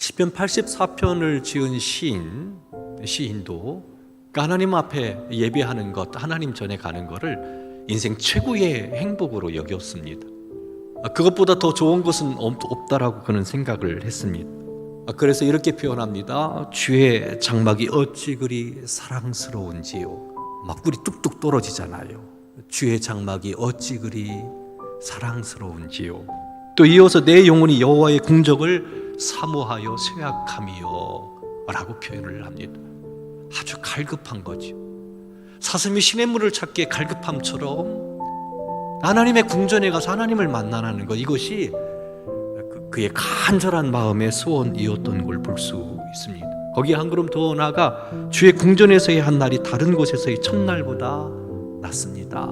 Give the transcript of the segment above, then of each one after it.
시편 84편을 지은 시인도 하나님 앞에 예배하는 것, 하나님 전에 가는 것을 인생 최고의 행복으로 여겼습니다. 그것보다 더 좋은 것은 없다라고 그는 생각을 했습니다. 그래서 이렇게 표현합니다. 주의 장막이 어찌 그리 사랑스러운지요. 막 꿀이 뚝뚝 떨어지잖아요. 주의 장막이 어찌 그리 사랑스러운지요. 또 이어서 내 영혼이 여호와의 궁적을 사모하여 쇠약함이요 라고 표현을 합니다. 아주 갈급한 거죠. 사슴이 시냇물을 찾기에 갈급함처럼 하나님의 궁전에 가서 하나님을 만나는 것, 이것이 그의 간절한 마음의 소원이었던 걸 볼 수 있습니다. 거기에 한 걸음 더 나아가 주의 궁전에서의 한 날이 다른 곳에서의 첫날보다 낫습니다.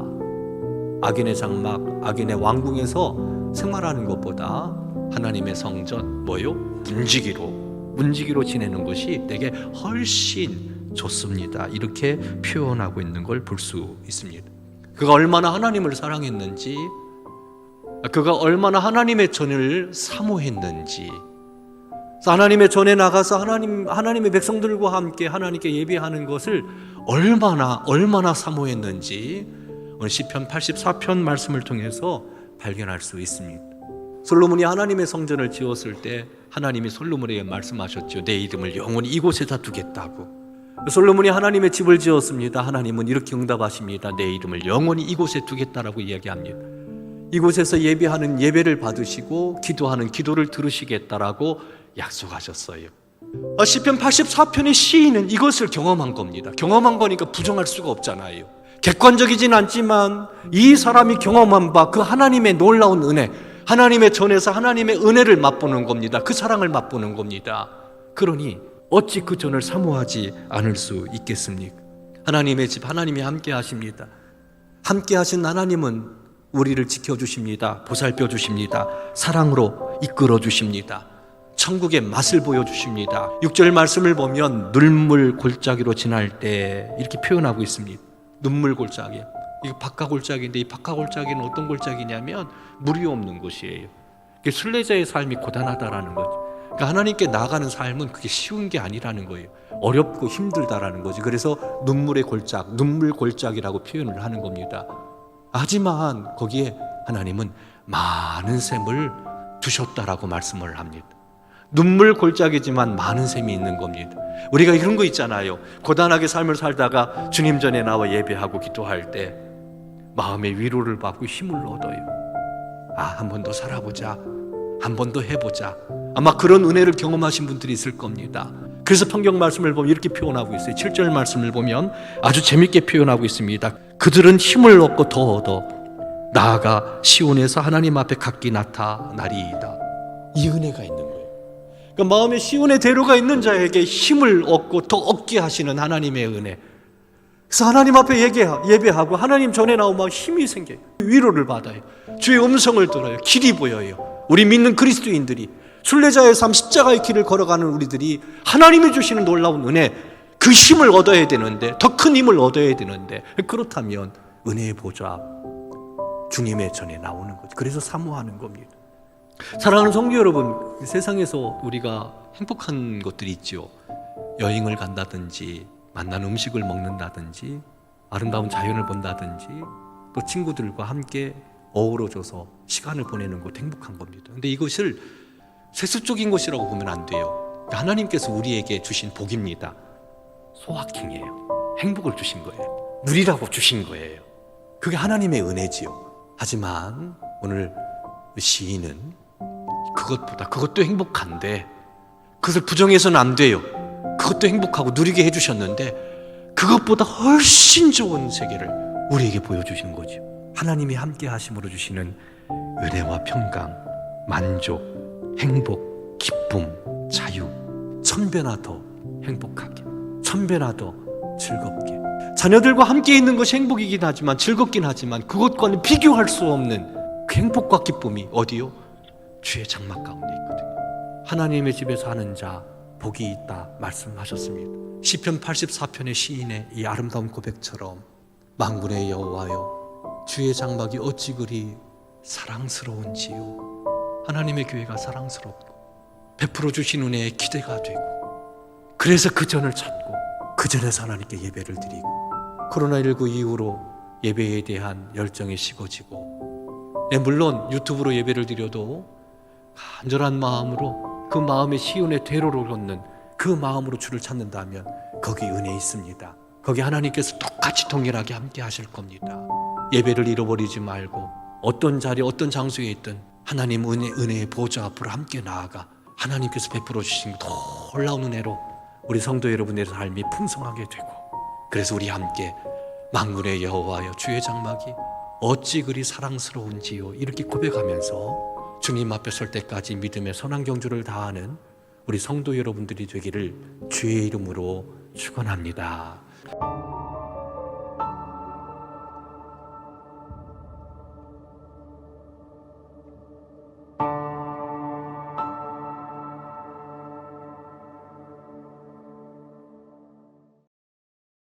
악인의 장막, 악인의 왕궁에서 생활하는 것보다 하나님의 성전, 문지기로 지내는 것이 내게 훨씬 좋습니다. 이렇게 표현하고 있는 걸 볼 수 있습니다. 그가 얼마나 하나님을 사랑했는지, 그가 얼마나 하나님의 전을 사모했는지, 하나님의 전에 나가서 하나님의 백성들과 함께 하나님께 예배하는 것을 얼마나 사모했는지 오늘 시편 84편 말씀을 통해서 발견할 수 있습니다. 솔로몬이 하나님의 성전을 지었을 때 하나님이 솔로몬에게 말씀하셨죠. 내 이름을 영원히 이곳에다 두겠다고. 솔로몬이 하나님의 집을 지었습니다. 하나님은 이렇게 응답하십니다. 내 이름을 영원히 이곳에 두겠다라고 이야기합니다. 이곳에서 예배하는 예배를 받으시고 기도하는 기도를 들으시겠다라고 약속하셨어요. 시편 84편의 시인은 이것을 경험한 겁니다. 경험한 거니까 부정할 수가 없잖아요. 객관적이진 않지만 이 사람이 경험한 바 그 하나님의 놀라운 은혜, 하나님의 전에서 하나님의 은혜를 맛보는 겁니다. 그 사랑을 맛보는 겁니다. 그러니 어찌 그 전을 사모하지 않을 수 있겠습니까? 하나님의 집, 하나님이 함께 하십니다. 함께 하신 하나님은 우리를 지켜주십니다. 보살펴 주십니다. 사랑으로 이끌어 주십니다. 천국의 맛을 보여주십니다. 6절 말씀을 보면 눈물 골짜기로 지날 때 이렇게 표현하고 있습니다. 눈물 골짜기. 이거 박하 골짜기인데 이 박하 골짜기는 어떤 골짜기냐면 물이 없는 곳이에요. 순례자의 삶이 고단하다라는 거죠. 그러니까 하나님께 나아가는 삶은 그게 쉬운 게 아니라는 거예요. 어렵고 힘들다라는 거죠. 그래서 눈물의 골짜기, 눈물 골짜기라고 표현을 하는 겁니다. 하지만 거기에 하나님은 많은 샘을 두셨다라고 말씀을 합니다. 눈물 골짜기지만 많은 샘이 있는 겁니다. 우리가 이런 거 있잖아요. 고단하게 삶을 살다가 주님 전에 나와 예배하고 기도할 때 마음의 위로를 받고 힘을 얻어요. 한 번 더 살아보자, 한 번 더 해보자. 아마 그런 은혜를 경험하신 분들이 있을 겁니다. 그래서 성경 말씀을 보면 이렇게 표현하고 있어요. 7절 말씀을 보면 아주 재밌게 표현하고 있습니다. 그들은 힘을 얻고 더 얻어 나아가 시온에서 하나님 앞에 각기 나타나리이다. 이 은혜가 있는 거예요. 그러니까 마음에 시온의 대로가 있는 자에게 힘을 얻고 더 얻게 하시는 하나님의 은혜. 그래서 하나님 앞에 예배하고 하나님 전에 나오면 힘이 생겨요. 위로를 받아요. 주의 음성을 들어요. 길이 보여요. 우리 믿는 그리스도인들이, 순례자의 삶, 십자가의 길을 걸어가는 우리들이 하나님이 주시는 놀라운 은혜, 그 힘을 얻어야 되는데, 더 큰 힘을 얻어야 되는데, 그렇다면 은혜의 보좌, 주님의 전에 나오는 거죠. 그래서 사모하는 겁니다. 사랑하는 성도 여러분, 세상에서 우리가 행복한 것들이 있죠. 여행을 간다든지, 맛난 음식을 먹는다든지, 아름다운 자연을 본다든지, 또 친구들과 함께 어우러져서 시간을 보내는 것, 행복한 겁니다. 근데 이것을 세속적인 것이라고 보면 안 돼요. 하나님께서 우리에게 주신 복입니다. 소확행이에요. 행복을 주신 거예요. 누리라고 주신 거예요. 그게 하나님의 은혜지요. 하지만 오늘 시인은 그것도 행복한데, 그것을 부정해서는 안 돼요. 그것도 행복하고 누리게 해주셨는데 그것보다 훨씬 좋은 세계를 우리에게 보여주시는 거죠. 하나님이 함께 하심으로 주시는 은혜와 평강, 만족, 행복, 기쁨, 자유, 천배나 더 행복하게, 천배나 더 즐겁게. 자녀들과 함께 있는 것이 행복이긴 하지만, 즐겁긴 하지만 그것과는 비교할 수 없는 그 행복과 기쁨이 어디요? 주의 장막 가운데 있거든요. 하나님의 집에서 하는 자 복이 있다 말씀하셨습니다. 시편 84편의 시인의 이 아름다운 고백처럼 만군의 여호와여, 주의 장막이 어찌 그리 사랑스러운지요. 하나님의 교회가 사랑스럽고 베풀어 주신 은혜에 기대가 되고, 그래서 그 전을 찾고 그 전에서 하나님께 예배를 드리고, 코로나19 이후로 예배에 대한 열정이 식어지고, 물론 유튜브로 예배를 드려도 간절한 마음으로 그 마음의 시온의 대로를 걷는 그 마음으로 주를 찾는다면 거기 은혜 있습니다. 거기 하나님께서 똑같이 동일하게 함께 하실 겁니다. 예배를 잃어버리지 말고 어떤 자리 어떤 장소에 있든 하나님 은혜의 보좌 앞으로 함께 나아가 하나님께서 베풀어 주신 놀라운 은혜로 우리 성도 여러분의 삶이 풍성하게 되고, 그래서 우리 함께 만군의 여호와여 주의 장막이 어찌 그리 사랑스러운지요 이렇게 고백하면서 주님 앞에 설 때까지 믿음의 선한 경주를 다하는 우리 성도 여러분들이 되기를 주의 이름으로 축원합니다.